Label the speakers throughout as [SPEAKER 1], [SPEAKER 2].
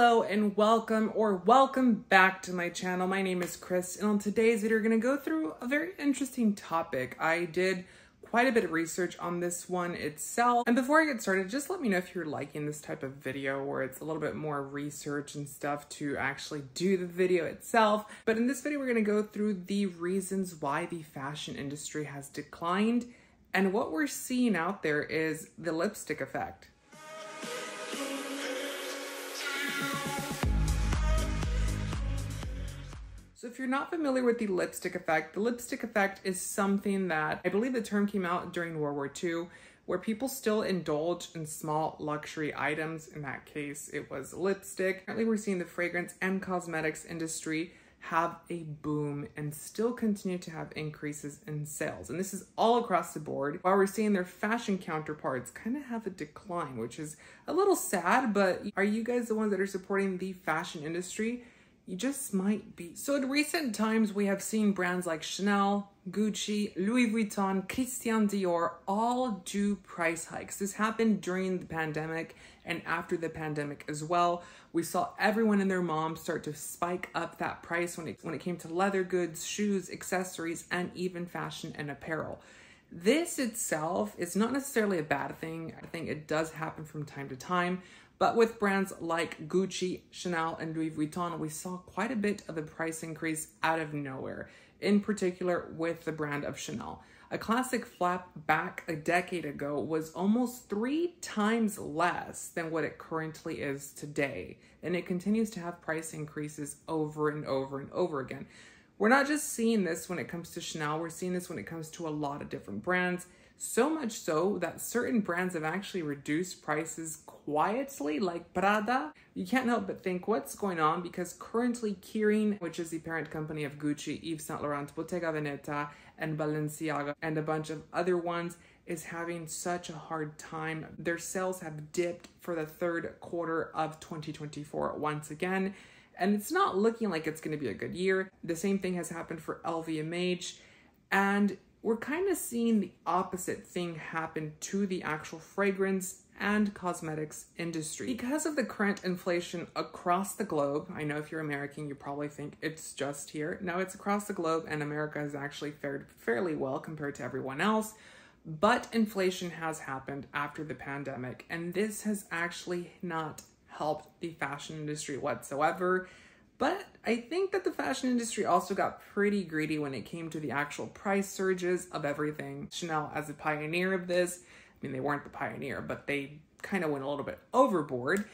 [SPEAKER 1] Hello and welcome back to my channel. My name is Chris, and on today's video we're going to go through a very interesting topic. I did quite a bit of research on this one itself, and before I get started, just let me know if you're liking this type of video where it's a little bit more research and stuff to actually do the video itself. But in this video we're going to go through the reasons why the fashion industry has declined, and what we're seeing out there is the lipstick effect. So if you're not familiar with the lipstick effect is something that I believe the term came out during World War II, where people still indulge in small luxury items. In that case, it was lipstick. Currently, we're seeing the fragrance and cosmetics industry have a boom and still continue to have increases in sales. And this is all across the board, while we're seeing their fashion counterparts kind of have a decline, which is a little sad. But are you guys the ones that are supporting the fashion industry? You just might be. So in recent times, we have seen brands like Chanel, Gucci, Louis Vuitton, Christian Dior all do price hikes. This happened during the pandemic and after the pandemic as well. We saw everyone and their mom start to spike up that price when it came to leather goods, shoes, accessories, and even fashion and apparel. This itself is not necessarily a bad thing. I think it does happen from time to time. But with brands like Gucci, Chanel, and Louis Vuitton, we saw quite a bit of a price increase out of nowhere, in particular with the brand of Chanel. A classic flap back a decade ago was almost 3 times less than what it currently is today. And it continues to have price increases over and over and over again. We're not just seeing this when it comes to Chanel, we're seeing this when it comes to a lot of different brands. So much so that certain brands have actually reduced prices quietly, like Prada. You can't help but think what's going on, because currently Kering, which is the parent company of Gucci, Yves Saint Laurent, Bottega Veneta, and Balenciaga, and a bunch of other ones, is having such a hard time. Their sales have dipped for the third quarter of 2024 once again, and it's not looking like it's going to be a good year. The same thing has happened for LVMH, and we're kind of seeing the opposite thing happen to the actual fragrance and cosmetics industry. Because of the current inflation across the globe, I know if you're American, you probably think it's just here. No, it's across the globe, and America has actually fared fairly well compared to everyone else. But inflation has happened after the pandemic, and this has actually not helped the fashion industry whatsoever. But I think that the fashion industry also got pretty greedy when it came to the actual price surges of everything. Chanel, as a pioneer of this, I mean, they weren't the pioneer, but they kind of went a little bit overboard.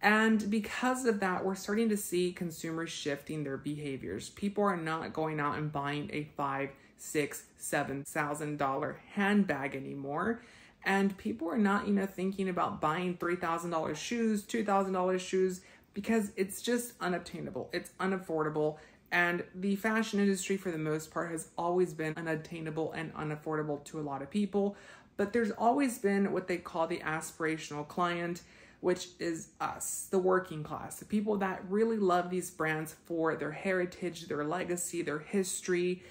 [SPEAKER 1] And because of that, we're starting to see consumers shifting their behaviors. People are not going out and buying a $5,000, $6,000, $7,000 handbag anymore. And people are not, thinking about buying $3,000 shoes, $2,000 shoes, because it's just unobtainable, it's unaffordable, and the fashion industry for the most part has always been unattainable and unaffordable to a lot of people. But there's always been what they call the aspirational client, which is us, the working class, the people that really love these brands for their heritage, their legacy, their history.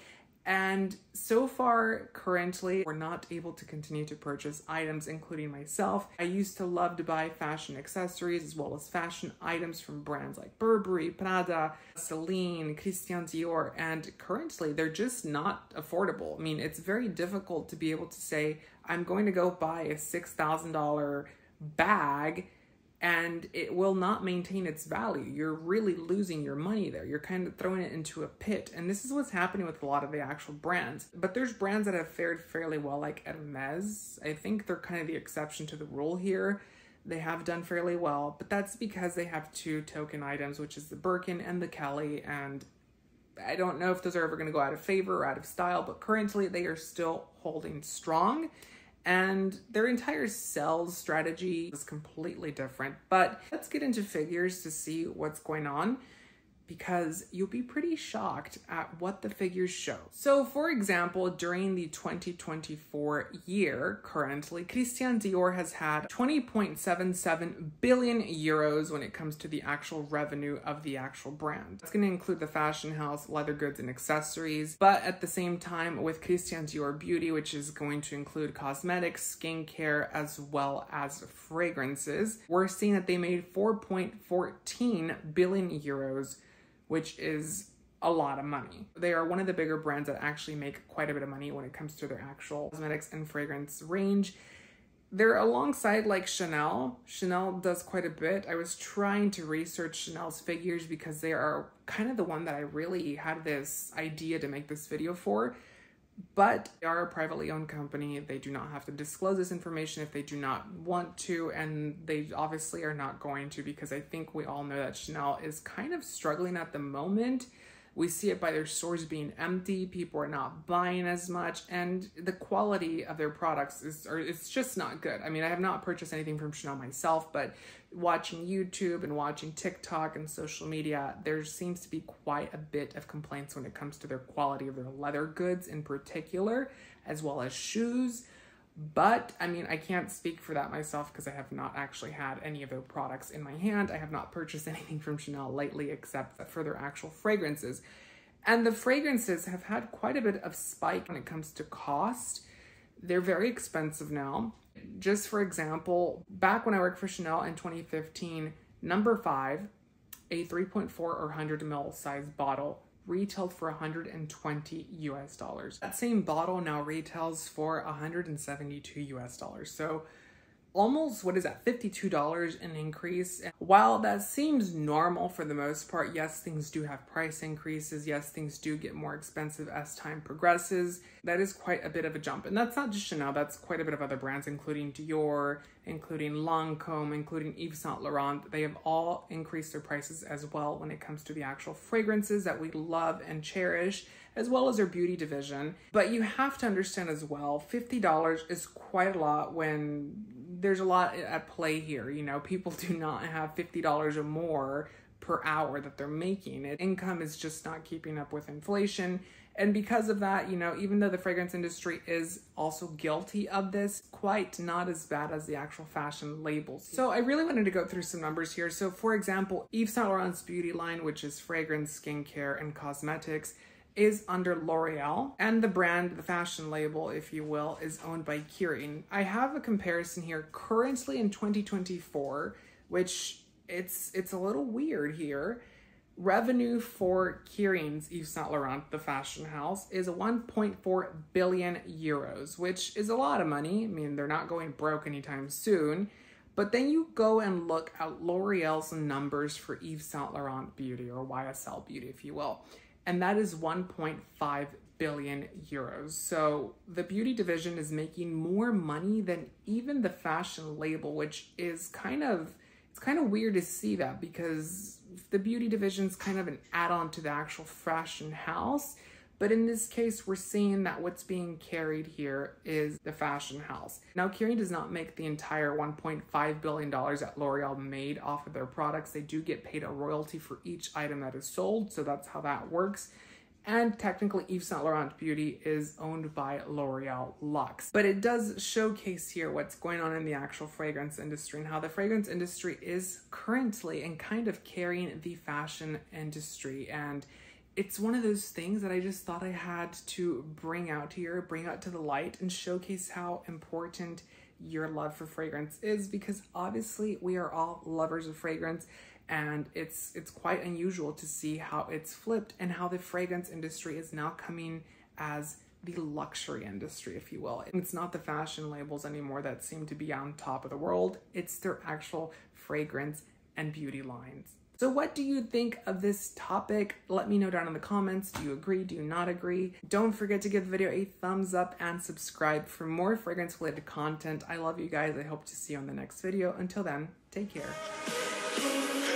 [SPEAKER 1] And so far, currently, we're not able to continue to purchase items, including myself. I used to love to buy fashion accessories as well as fashion items from brands like Burberry, Prada, Celine, Christian Dior, and currently they're just not affordable. I mean, it's very difficult to be able to say, I'm going to go buy a $6,000 bag and it will not maintain its value. You're really losing your money there. You're kind of throwing it into a pit. And this is what's happening with a lot of the actual brands. But there's brands that have fared fairly well, like Hermes. I think they're kind of the exception to the rule here. They have done fairly well, but that's because they have 2 token items, which is the Birkin and the Kelly. And I don't know if those are ever going to go out of favor or out of style, but currently they are still holding strong. And their entire sales strategy is completely different. But let's get into figures to see what's going on. because you'll be pretty shocked at what the figures show. So for example, during the 2024 year, currently, Christian Dior has had 20.77 billion euros when it comes to the actual revenue of the actual brand. It's going to include the fashion house, leather goods, and accessories. But at the same time, with Christian Dior Beauty, which is going to include cosmetics, skincare, as well as fragrances, we're seeing that they made 4.14 billion euros, which is a lot of money. They are one of the bigger brands that actually make quite a bit of money when it comes to their actual cosmetics and fragrance range. They're alongside like Chanel. Chanel does quite a bit. I was trying to research Chanel's figures because they are kind of the one that I really had this idea to make this video for. But they are a privately owned company. They do not have to disclose this information if they do not want to, and they obviously are not going to, because I think we all know that Chanel is kind of struggling at the moment. We see it by their stores being empty. People are not buying as much, and the quality of their products it's just not good. I mean, I have not purchased anything from Chanel myself, but watching YouTube and watching TikTok and social media, there seems to be quite a bit of complaints when it comes to their quality of their leather goods in particular, as well as shoes. But I mean, I can't speak for that myself because I have not actually had any of their products in my hand. I have not purchased anything from Chanel lately except for their actual fragrances. And the fragrances have had quite a bit of spike when it comes to cost. They're very expensive now. Just for example, back when I worked for Chanel in 2015, number 5, a 3.4 or 100 ml size bottle, retailed for $120 US. That same bottle now retails for $172 US. So almost, what is that, $52 an increase. And while that seems normal for the most part, yes, things do have price increases. Yes, things do get more expensive as time progresses. That is quite a bit of a jump. And that's not just Chanel, that's quite a bit of other brands, including Dior, including Lancome, including Yves Saint Laurent. They have all increased their prices as well when it comes to the actual fragrances that we love and cherish, as well as their beauty division. But you have to understand as well, $50 is quite a lot when there's a lot at play here. You know, people do not have $50 or more per hour that they're making. Income is just not keeping up with inflation. And because of that, you know, even though the fragrance industry is also guilty of this, quite not as bad as the actual fashion labels. So I really wanted to go through some numbers here. So for example, Yves Saint Laurent's beauty line, which is fragrance, skincare, and cosmetics, is under L'Oreal, and the brand, the fashion label, if you will, is owned by Kering. I have a comparison here currently in 2024, which it's a little weird here. Revenue for Kering's Yves Saint Laurent, the fashion house, is 1.4 billion euros, which is a lot of money. I mean, they're not going broke anytime soon. But then you go and look at L'Oreal's numbers for Yves Saint Laurent Beauty, or YSL Beauty, if you will. And that is 1.5 billion euros. So the beauty division is making more money than even the fashion label, which is kind of weird to see that, because the beauty division is kind of an add-on to the actual fashion house. But in this case, we're seeing that what's being carried here is the fashion house. Now, Kering does not make the entire $1.5 billion that L'Oreal made off of their products. They do get paid a royalty for each item that is sold, so that's how that works. And technically, Yves Saint Laurent Beauty is owned by L'Oreal Luxe. But it does showcase here what's going on in the actual fragrance industry and how the fragrance industry is currently and kind of carrying the fashion industry. And it's one of those things that I just thought I had to bring out here, bring out to the light, and showcase how important your love for fragrance is, because obviously we are all lovers of fragrance, and it's quite unusual to see how it's flipped and how the fragrance industry is now coming as the luxury industry, if you will. And it's not the fashion labels anymore that seem to be on top of the world. It's their actual fragrance and beauty lines. So what do you think of this topic? Let me know down in the comments. Do you agree? Do you not agree? Don't forget to give the video a thumbs up and subscribe for more fragrance related content. I love you guys. I hope to see you on the next video. Until then, take care.